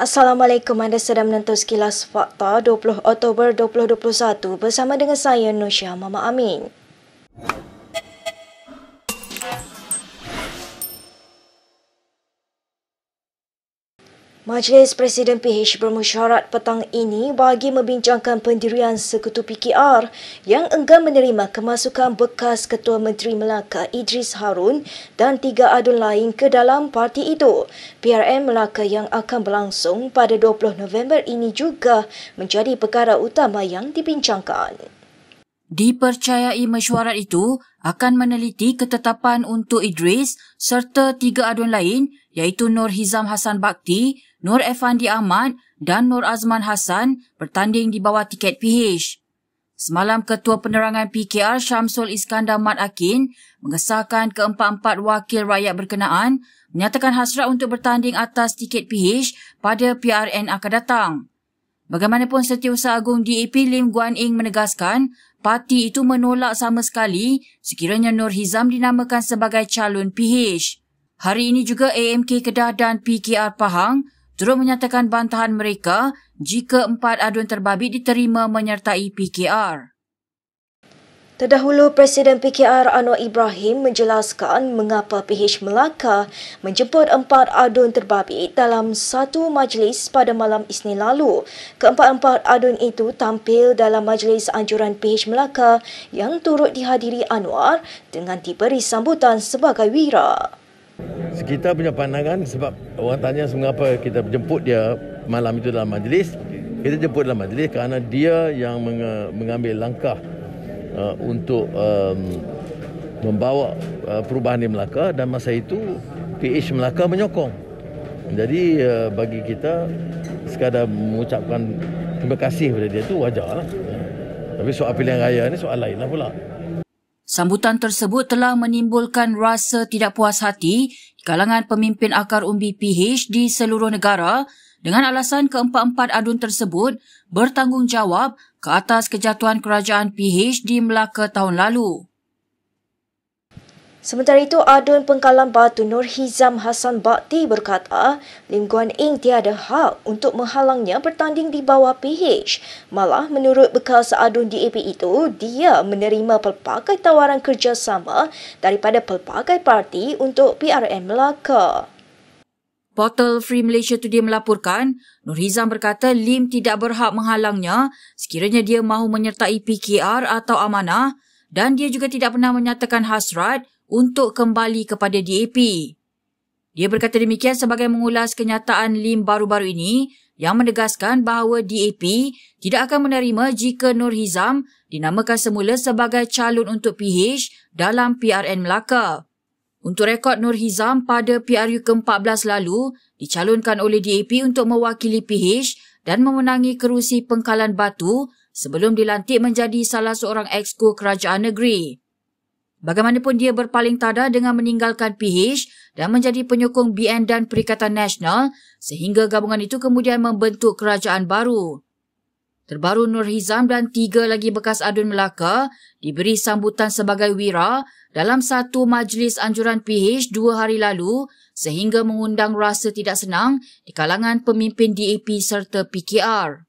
Assalamualaikum, anda sedang menonton Sekilas Fakta 20 Oktober 2021 bersama dengan saya Nusya Mama Amin. Majlis Presiden PH bermesyuarat petang ini bagi membincangkan pendirian Sekutu PKR yang enggan menerima kemasukan bekas Ketua Menteri Melaka Idris Harun dan 3 adun lain ke dalam parti itu. PRN Melaka yang akan berlangsung pada 20 November ini juga menjadi perkara utama yang dibincangkan. Dipercayai mesyuarat itu akan meneliti ketetapan untuk Idris serta 3 adun lain iaitu Nur Hizam Hassan Bakti, Nur Effandi Ahmad dan Nur Azman Hassan bertanding di bawah tiket PH. Semalam Ketua Penerangan PKR Syamsul Iskandar Mat Akin mengesahkan keempat-empat wakil rakyat berkenaan menyatakan hasrat untuk bertanding atas tiket PH pada PRN akan datang. Bagaimanapun Setiausaha Agung DAP Lim Guan Eng menegaskan parti itu menolak sama sekali sekiranya Nur Hizam dinamakan sebagai calon PH. Hari ini juga AMK Kedah dan PKR Pahang turut menyatakan bantahan mereka jika 4 aduan terbabit diterima menyertai PKR. Terdahulu, Presiden PKR Anwar Ibrahim menjelaskan mengapa PH Melaka menjemput 4 adun terbabit dalam satu majlis pada malam Isnin lalu. Keempat-empat adun itu tampil dalam majlis anjuran PH Melaka yang turut dihadiri Anwar dengan diberi sambutan sebagai wira. Kita punya pandangan sebab orang tanya mengapa kita jemput dia malam itu dalam majlis. Kita jemput dalam majlis kerana dia yang mengambil langkah untuk membawa perubahan di Melaka dan masa itu PH Melaka menyokong. Jadi bagi kita sekadar mengucapkan terima kasih kepada dia itu wajarlah. Tapi soal pilihan raya ni soal lain lah pula. Sambutan tersebut telah menimbulkan rasa tidak puas hati di kalangan pemimpin akar umbi PH di seluruh negara dengan alasan keempat-empat adun tersebut bertanggungjawab ke atas kejatuhan kerajaan PH di Melaka tahun lalu. Sementara itu, adun Pengkalan Batu Nur Hizam Hassan Bakti berkata Lim Guan Eng tiada hak untuk menghalangnya bertanding di bawah PH. Malah menurut bekas adun DAP itu, dia menerima pelbagai tawaran kerjasama daripada pelbagai parti untuk PRN Melaka. Portal Free Malaysia Today melaporkan, Nur Hizam berkata Lim tidak berhak menghalangnya sekiranya dia mahu menyertai PKR atau amanah dan dia juga tidak pernah menyatakan hasrat untuk kembali kepada DAP. Dia berkata demikian sebagai mengulas kenyataan Lim baru-baru ini yang menegaskan bahawa DAP tidak akan menerima jika Nur Hizam dinamakan semula sebagai calon untuk PH dalam PRN Melaka. Untuk rekod, Nur Hizam pada PRU ke-14 lalu dicalonkan oleh DAP untuk mewakili PH dan memenangi kerusi Pengkalan Batu sebelum dilantik menjadi salah seorang exco kerajaan negeri. Bagaimanapun dia berpaling tada dengan meninggalkan PH dan menjadi penyokong BN dan Perikatan Nasional sehingga gabungan itu kemudian membentuk kerajaan baru. Terbaru Nur Hizam dan 3 lagi bekas adun Melaka diberi sambutan sebagai wira dalam satu majlis anjuran PH 2 hari lalu sehingga mengundang rasa tidak senang di kalangan pemimpin DAP serta PKR.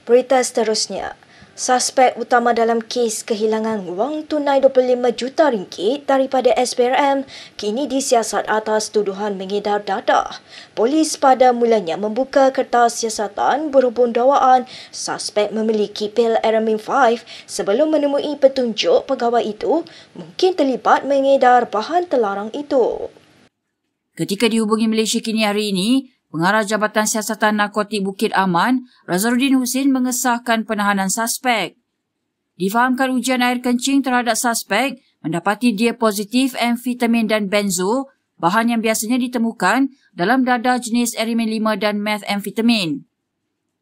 Berita seterusnya. Suspek utama dalam kes kehilangan wang tunai 25 juta ringgit daripada SPRM kini disiasat atas tuduhan mengedar dadah. Polis pada mulanya membuka kertas siasatan berhubung dakwaan suspek memiliki pil Aramin 5 sebelum menemui petunjuk pegawai itu mungkin terlibat mengedar bahan terlarang itu. Ketika dihubungi Malaysia Kini hari ini, Pengarah Jabatan Siasatan Narkotik Bukit Aman, Razaruddin Husin mengesahkan penahanan suspek. Difahamkan ujian air kencing terhadap suspek mendapati dia positif amfetamin dan benzo, bahan yang biasanya ditemukan dalam dadah jenis Aramin 5 dan methamfetamin.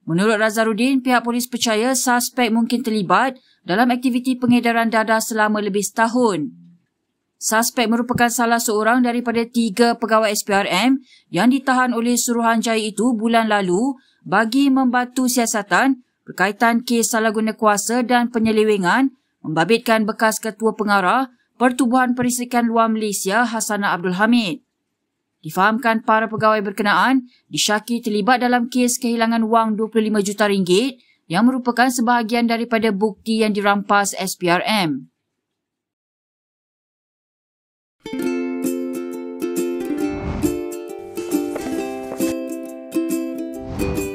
Menurut Razaruddin, pihak polis percaya suspek mungkin terlibat dalam aktiviti pengedaran dadah selama lebih setahun. Suspek merupakan salah seorang daripada 3 pegawai SPRM yang ditahan oleh Suruhanjaya itu bulan lalu bagi membantu siasatan berkaitan kes salah guna kuasa dan penyelewengan membabitkan bekas Ketua Pengarah Pertubuhan Perisikan Luar Malaysia Hasanah Abdul Hamid. Difahamkan para pegawai berkenaan disyaki terlibat dalam kes kehilangan wang 25 juta ringgit yang merupakan sebahagian daripada bukti yang dirampas SPRM.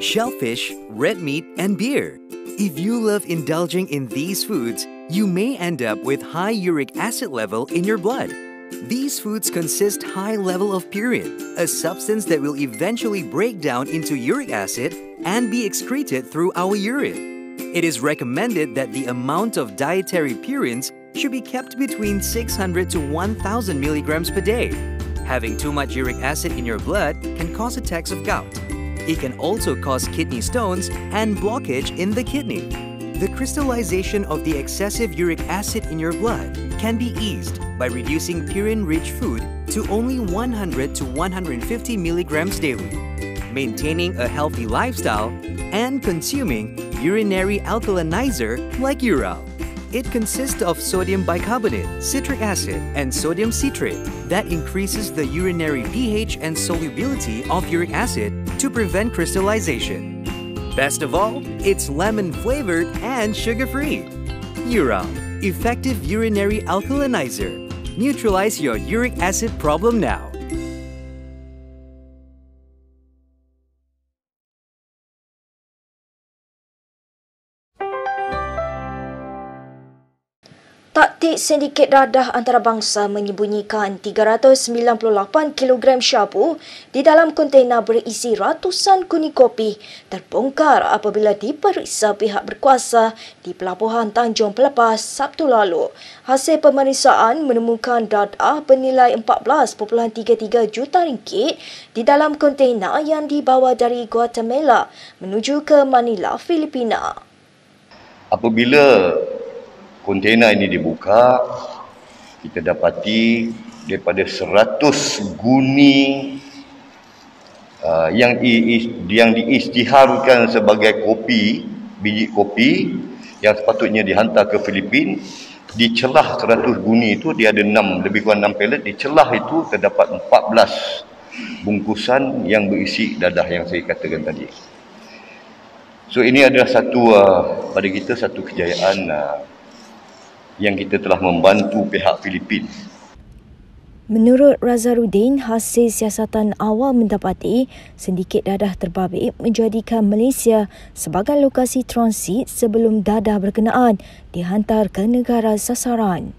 Shellfish, red meat, and beer. If you love indulging in these foods, you may end up with high uric acid level in your blood. These foods consist high level of purine, a substance that will eventually break down into uric acid and be excreted through our urine. It is recommended that the amount of dietary purines should be kept between 600 to 1,000 milligrams per day. Having too much uric acid in your blood can cause attacks of gout. It can also cause kidney stones and blockage in the kidney. The crystallization of the excessive uric acid in your blood can be eased by reducing purine-rich food to only 100 to 150 milligrams daily, maintaining a healthy lifestyle, and consuming urinary alkalinizer like Ural. It consists of sodium bicarbonate, citric acid, and sodium citrate that increases the urinary pH and solubility of uric acid to prevent crystallization. Best of all, it's lemon-flavored and sugar-free. Ural, effective urinary alkalinizer. Neutralize your uric acid problem now. Taktik sindiket dadah antarabangsa menyembunyikan 398 kg syabu di dalam kontena berisi ratusan kuni kopi terbongkar apabila diperiksa pihak berkuasa di Pelabuhan Tanjung Pelepas Sabtu lalu. Hasil pemeriksaan menemukan dadah bernilai 14.33 juta ringgit di dalam kontena yang dibawa dari Guatemala menuju ke Manila, Filipina. Apabila kontena ini dibuka, kita dapati daripada 100 guni yang diisytiharkan sebagai kopi, biji kopi yang sepatutnya dihantar ke Filipin, di celah 100 guni itu dia ada 6, lebih kurang 6 pelet. Di celah itu terdapat 14 bungkusan yang berisi dadah yang saya katakan tadi. So ini adalah pada kita satu kejayaan yang kita telah membantu pihak Filipin. Menurut Razarudin, hasil siasatan awal mendapati sindiket dadah terbabit menjadikan Malaysia sebagai lokasi transit sebelum dadah berkenaan dihantar ke negara sasaran.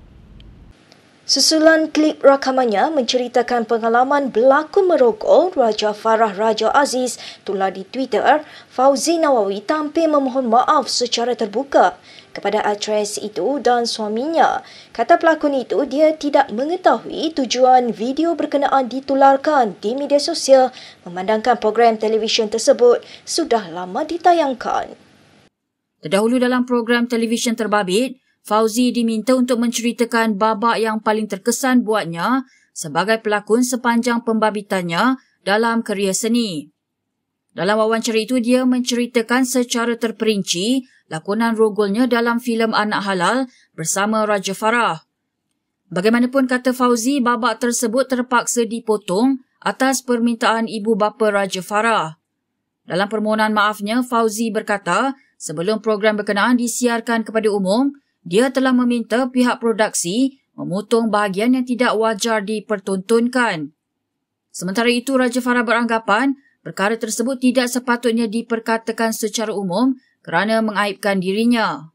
Susulan klip rakamannya menceritakan pengalaman berlakon merogol Raja Farah Raja Aziz tular di Twitter. Fauzi Nawawi tampil memohon maaf secara terbuka kepada aktris itu dan suaminya. Kata pelakon itu, dia tidak mengetahui tujuan video berkenaan ditularkan di media sosial memandangkan program televisyen tersebut sudah lama ditayangkan. Terdahulu dalam program televisyen terbabit, Fauzi diminta untuk menceritakan babak yang paling terkesan buatnya sebagai pelakon sepanjang pembabitannya dalam kerjaya seni. Dalam wawancara itu, dia menceritakan secara terperinci lakonan rogolnya dalam filem Anak Halal bersama Raja Farah. Bagaimanapun, kata Fauzi, babak tersebut terpaksa dipotong atas permintaan ibu bapa Raja Farah. Dalam permohonan maafnya, Fauzi berkata, sebelum program berkenaan disiarkan kepada umum, dia telah meminta pihak produksi memotong bahagian yang tidak wajar dipertontonkan. Sementara itu, Raja Farah beranggapan perkara tersebut tidak sepatutnya diperkatakan secara umum kerana mengaibkan dirinya.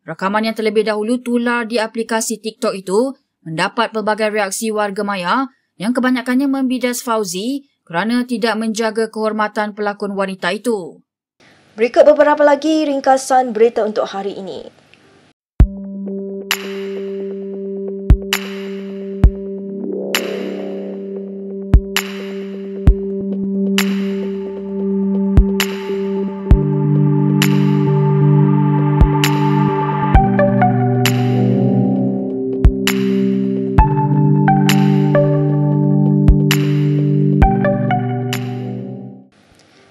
Rakaman yang terlebih dahulu tular di aplikasi TikTok itu mendapat pelbagai reaksi warga maya yang kebanyakannya membidas Fauzi kerana tidak menjaga kehormatan pelakon wanita itu. Berikut beberapa lagi ringkasan berita untuk hari ini.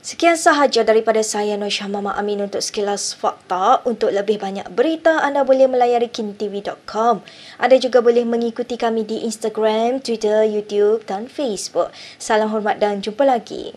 Sekian sahaja daripada saya Nur Syah Mama Amin untuk Sekilas Fakta. Untuk lebih banyak berita, anda boleh melayari kinitv.com. Anda juga boleh mengikuti kami di Instagram, Twitter, YouTube dan Facebook. Salam hormat dan jumpa lagi.